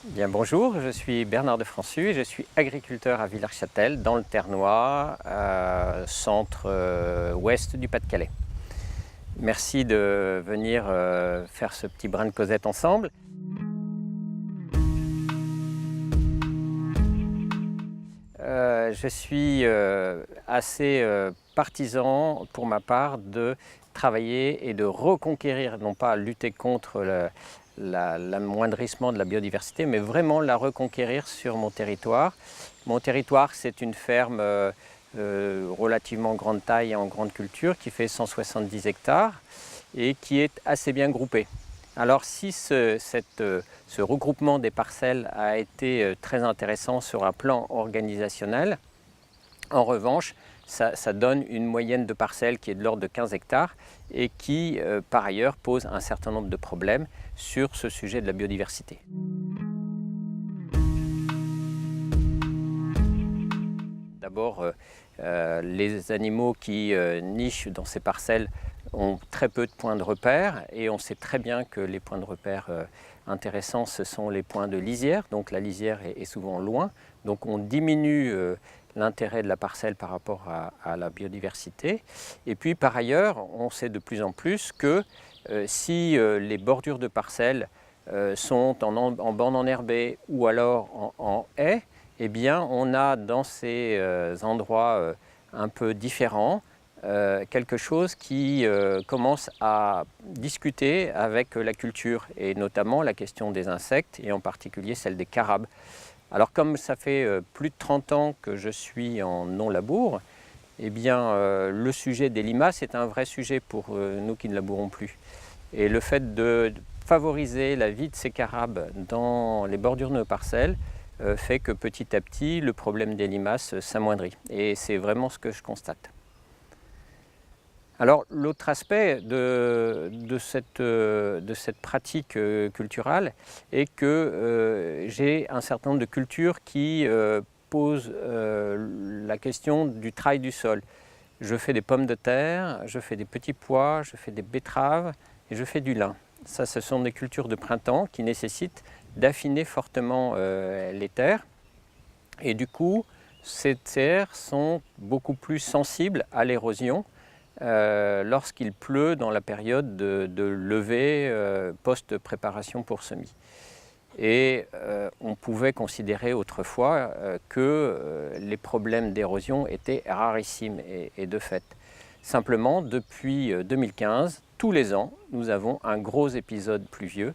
Bien, bonjour, je suis Bernard de Françu et je suis agriculteur à Villers-Châtel, dans le Ternois, centre-ouest du Pas-de-Calais. Merci de venir faire ce petit brin de causette ensemble. Je suis assez partisan pour ma part de travailler et de reconquérir, non pas lutter contre l'amoindrissement de la biodiversité, mais vraiment la reconquérir sur mon territoire. Mon territoire, c'est une ferme relativement grande taille et en grande culture qui fait 170 hectares et qui est assez bien groupée. Alors si ce regroupement des parcelles a été très intéressant sur un plan organisationnel, en revanche, ça donne une moyenne de parcelles qui est de l'ordre de 15 hectares et qui, par ailleurs, pose un certain nombre de problèmes sur ce sujet de la biodiversité. D'abord, les animaux qui nichent dans ces parcelles ont très peu de points de repère et on sait très bien que les points de repère intéressants, ce sont les points de lisière. Donc la lisière est souvent loin, donc on diminue l'intérêt de la parcelle par rapport à la biodiversité. Et puis par ailleurs, on sait de plus en plus que si les bordures de parcelles sont en bande enherbée ou alors en haie, eh bien, on a dans ces endroits un peu différents quelque chose qui commence à discuter avec la culture et notamment la question des insectes et en particulier celle des carabes. Alors comme ça fait plus de 30 ans que je suis en non-labour, eh bien le sujet des limaces est un vrai sujet pour nous qui ne labourons plus. Et le fait de favoriser la vie de ces carabes dans les bordures de nos parcelles fait que petit à petit le problème des limaces s'amoindrit. Et c'est vraiment ce que je constate. Alors l'autre aspect de cette pratique culturelle est que j'ai un certain nombre de cultures qui posent la question du travail du sol. Je fais des pommes de terre, je fais des petits pois, je fais des betteraves et je fais du lin. Ça, ce sont des cultures de printemps qui nécessitent d'affiner fortement les terres. Et du coup, ces terres sont beaucoup plus sensibles à l'érosion lorsqu'il pleut dans la période de levée post-préparation pour semis. Et on pouvait considérer autrefois que les problèmes d'érosion étaient rarissimes et de fait. Simplement, depuis 2015, tous les ans, nous avons un gros épisode pluvieux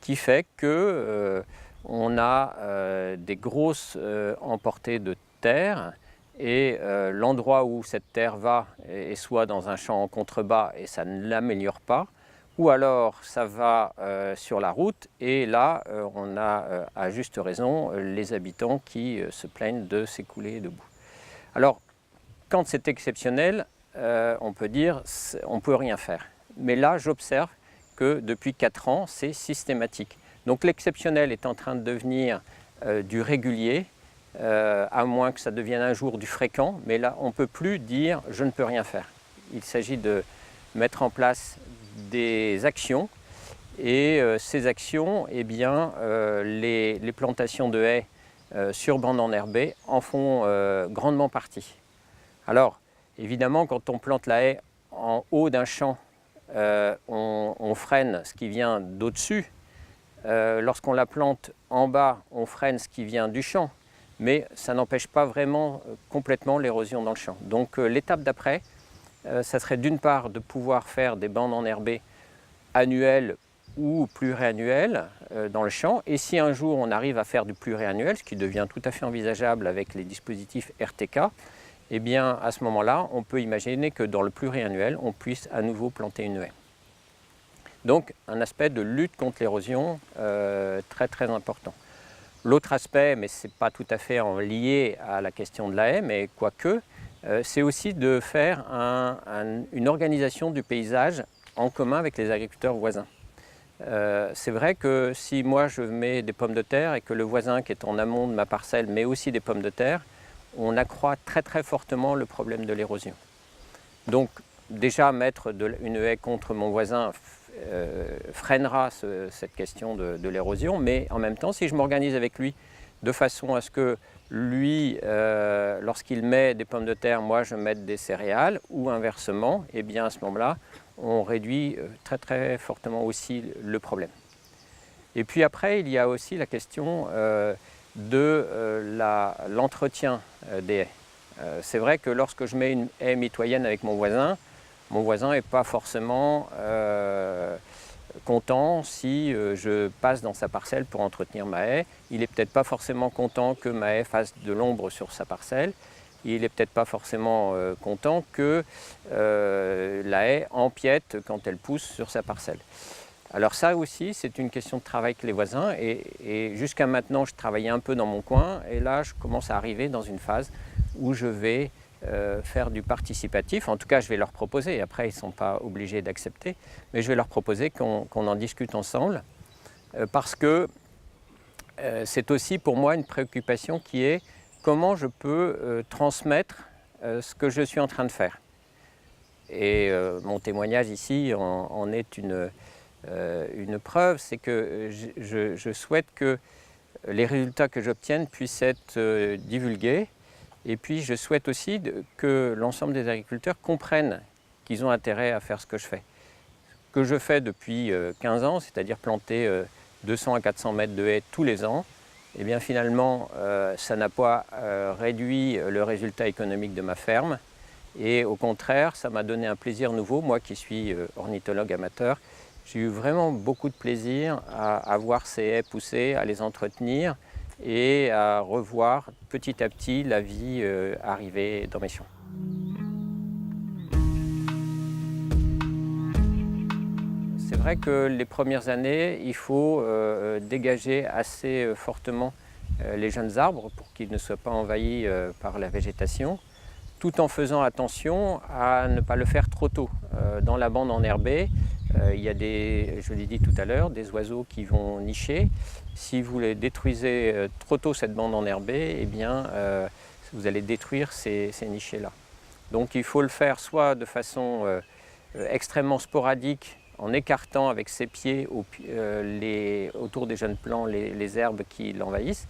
qui fait que on a des grosses emportées de terre et l'endroit où cette terre va est soit dans un champ en contrebas et ça ne l'améliore pas, ou alors ça va sur la route et là on a à juste raison les habitants qui se plaignent de s'écouler debout. Alors quand c'est exceptionnel, on peut dire on ne peut rien faire. Mais là j'observe que depuis 4 ans c'est systématique. Donc l'exceptionnel est en train de devenir du régulier, à moins que ça devienne un jour du fréquent, mais là on ne peut plus dire je ne peux rien faire. Il s'agit de mettre en place des actions et ces actions, eh bien, les plantations de haies sur bande enherbée en font grandement partie. Alors évidemment quand on plante la haie en haut d'un champ, on freine ce qui vient d'au-dessus. Lorsqu'on la plante en bas, on freine ce qui vient du champ, mais ça n'empêche pas vraiment complètement l'érosion dans le champ. Donc l'étape d'après, ça serait d'une part de pouvoir faire des bandes enherbées annuelles ou pluriannuelles dans le champ, et si un jour on arrive à faire du pluriannuel, ce qui devient tout à fait envisageable avec les dispositifs RTK, eh bien à ce moment-là, on peut imaginer que dans le pluriannuel, on puisse à nouveau planter une haie. Donc un aspect de lutte contre l'érosion très très important. L'autre aspect, mais ce n'est pas tout à fait lié à la question de la haie, mais quoique, c'est aussi de faire une organisation du paysage en commun avec les agriculteurs voisins. C'est vrai que si moi je mets des pommes de terre et que le voisin qui est en amont de ma parcelle met aussi des pommes de terre, on accroît très très fortement le problème de l'érosion. Donc déjà mettre une haie contre mon voisin freinera cette question de l'érosion, mais en même temps, si je m'organise avec lui de façon à ce que lui, lorsqu'il met des pommes de terre, moi je mette des céréales, ou inversement, et bien à ce moment-là, on réduit très très fortement aussi le problème. Et puis après, il y a aussi la question de l'entretien des haies. C'est vrai que lorsque je mets une haie mitoyenne avec mon voisin n'est pas forcément content si je passe dans sa parcelle pour entretenir ma haie. Il n'est peut-être pas forcément content que ma haie fasse de l'ombre sur sa parcelle. Il n'est peut-être pas forcément content que la haie empiète quand elle pousse sur sa parcelle. Alors ça aussi, c'est une question de travail avec les voisins. Et jusqu'à maintenant, je travaillais un peu dans mon coin. Et là, je commence à arriver dans une phase où je vais faire du participatif. En tout cas, je vais leur proposer. Après, ils ne sont pas obligés d'accepter. Mais je vais leur proposer qu'on en discute ensemble. Parce que c'est aussi pour moi une préoccupation qui est comment je peux transmettre ce que je suis en train de faire. Et mon témoignage ici en est une preuve, c'est que je souhaite que les résultats que j'obtienne puissent être divulgués. Et puis je souhaite aussi que l'ensemble des agriculteurs comprennent qu'ils ont intérêt à faire ce que je fais. Ce que je fais depuis 15 ans, c'est-à-dire planter 200 à 400 mètres de haies tous les ans, et bien finalement ça n'a pas réduit le résultat économique de ma ferme. Et au contraire, ça m'a donné un plaisir nouveau, moi qui suis ornithologue amateur. J'ai eu vraiment beaucoup de plaisir à voir ces haies pousser, à les entretenir et à revoir petit à petit la vie arriver dans mes champs. C'est vrai que les premières années, il faut dégager assez fortement les jeunes arbres pour qu'ils ne soient pas envahis par la végétation, tout en faisant attention à ne pas le faire trop tôt. Dans la bande enherbée, il y a je l'ai dit tout à l'heure, des oiseaux qui vont nicher. Si vous les détruisez trop tôt cette bande enherbée, eh bien, vous allez détruire ces nichés-là. Donc il faut le faire soit de façon extrêmement sporadique, en écartant avec ses pieds autour des jeunes plants les herbes qui l'envahissent.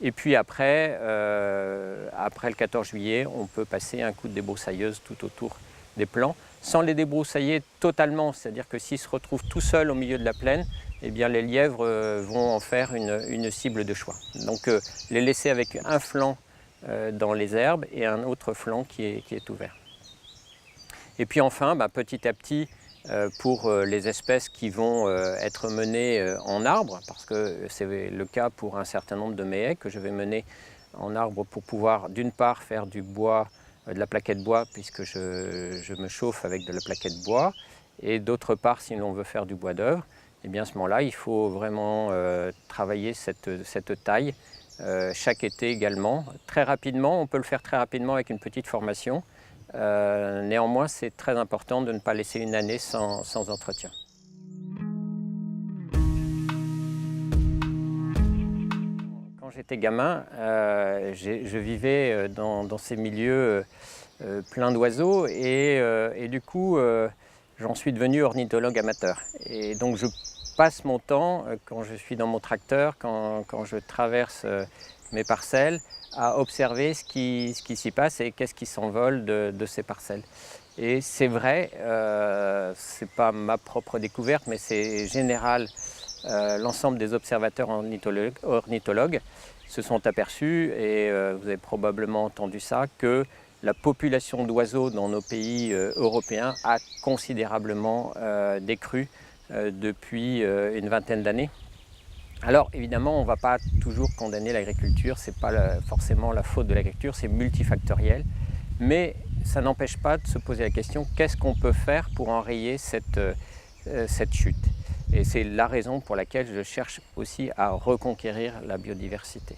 Et puis après le 14 juillet, on peut passer un coup de débroussailleuse tout autour des plants, sans les débroussailler totalement, c'est-à-dire que s'ils se retrouvent tout seuls au milieu de la plaine, eh bien les lièvres vont en faire une cible de choix. Donc les laisser avec un flanc dans les herbes et un autre flanc qui est ouvert. Et puis enfin, petit à petit, pour les espèces qui vont être menées en arbre, parce que c'est le cas pour un certain nombre de mes haies que je vais mener en arbre pour pouvoir d'une part faire du bois, de la plaquette bois, puisque je me chauffe avec de la plaquette bois, et d'autre part, si l'on veut faire du bois d'œuvre, eh bien à ce moment-là, il faut vraiment travailler cette taille chaque été également. Très rapidement, on peut le faire très rapidement avec une petite formation. Néanmoins, c'est très important de ne pas laisser une année sans entretien. Quand j'étais gamin, je vivais dans ces milieux pleins d'oiseaux et du coup, j'en suis devenu ornithologue amateur. Et donc je passe mon temps, quand je suis dans mon tracteur, quand je traverse mes parcelles, à observer ce qui s'y passe et qu'est-ce qui s'envole de ces parcelles. Et c'est vrai, ce n'est pas ma propre découverte, mais c'est général. L'ensemble des observateurs ornithologues se sont aperçus, et vous avez probablement entendu ça, que la population d'oiseaux dans nos pays européens a considérablement décru depuis une vingtaine d'années. Alors évidemment, on ne va pas toujours condamner l'agriculture, ce n'est pas forcément la faute de l'agriculture, c'est multifactoriel. Mais ça n'empêche pas de se poser la question, qu'est-ce qu'on peut faire pour enrayer cette chute? Et c'est la raison pour laquelle je cherche aussi à reconquérir la biodiversité.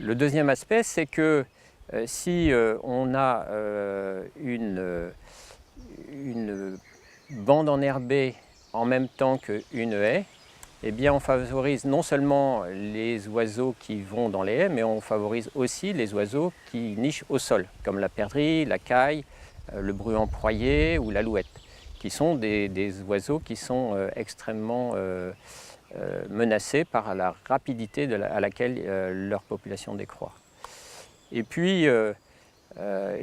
Le deuxième aspect, c'est que si on a une bande enherbée en même temps qu'une haie, eh bien on favorise non seulement les oiseaux qui vont dans les haies, mais on favorise aussi les oiseaux qui nichent au sol, comme la perdrix, la caille, le bruant proyé ou l'alouette, qui sont des oiseaux qui sont extrêmement menacés par la rapidité à laquelle leur population décroît. Et puis,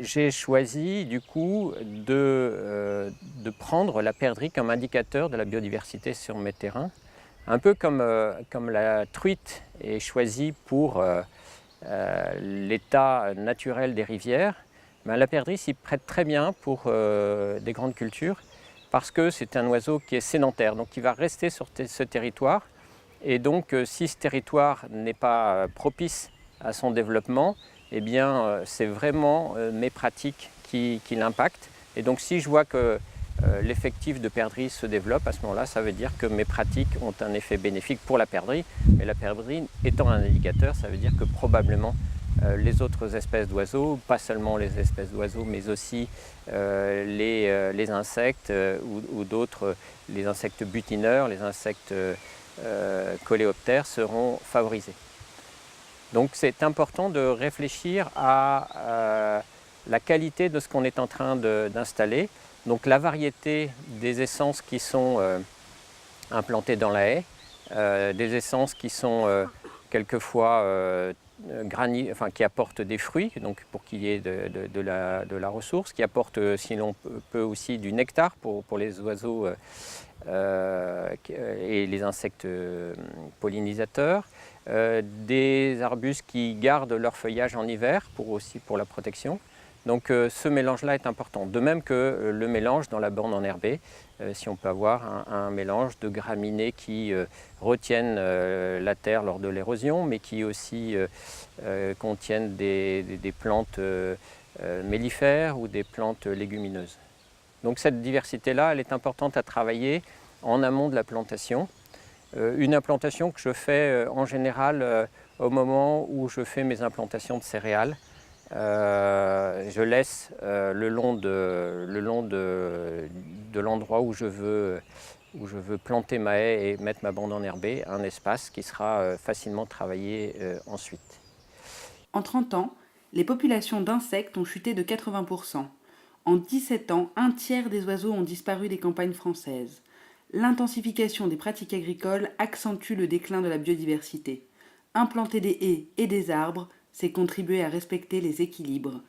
j'ai choisi du coup de prendre la perdrix comme indicateur de la biodiversité sur mes terrains, un peu comme la truite est choisie pour l'état naturel des rivières. Ben, la perdrix s'y prête très bien pour des grandes cultures parce que c'est un oiseau qui est sédentaire, donc qui va rester sur ce territoire. Et donc si ce territoire n'est pas propice à son développement, eh bien c'est vraiment mes pratiques qui l'impactent. Et donc si je vois que l'effectif de perdrix se développe, à ce moment-là, ça veut dire que mes pratiques ont un effet bénéfique pour la perdrix. Mais la perdrix étant un indicateur, ça veut dire que probablement les autres espèces d'oiseaux, pas seulement les espèces d'oiseaux, mais aussi les insectes ou d'autres, les insectes butineurs, les insectes coléoptères seront favorisés. Donc c'est important de réfléchir à la qualité de ce qu'on est en train d'installer. Donc la variété des essences qui sont implantées dans la haie, des essences qui sont quelquefois qui apportent des fruits, donc pour qu'il y ait de la ressource, qui apportent, si l'on peut aussi, du nectar pour les oiseaux et les insectes pollinisateurs, des arbustes qui gardent leur feuillage en hiver aussi pour la protection. Donc ce mélange-là est important. De même que le mélange dans la bande enherbée, si on peut avoir un mélange de graminées qui retiennent la terre lors de l'érosion, mais qui aussi contiennent des plantes mellifères ou des plantes légumineuses. Donc cette diversité-là, elle est importante à travailler en amont de la plantation. Une implantation que je fais en général au moment où je fais mes implantations de céréales. Je laisse le long de l'endroit où je veux planter ma haie et mettre ma bande enherbée, un espace qui sera facilement travaillé ensuite. En 30 ans, les populations d'insectes ont chuté de 80%. En 17 ans, un tiers des oiseaux ont disparu des campagnes françaises. L'intensification des pratiques agricoles accentue le déclin de la biodiversité. Implanter des haies et des arbres, c'est contribuer à respecter les équilibres.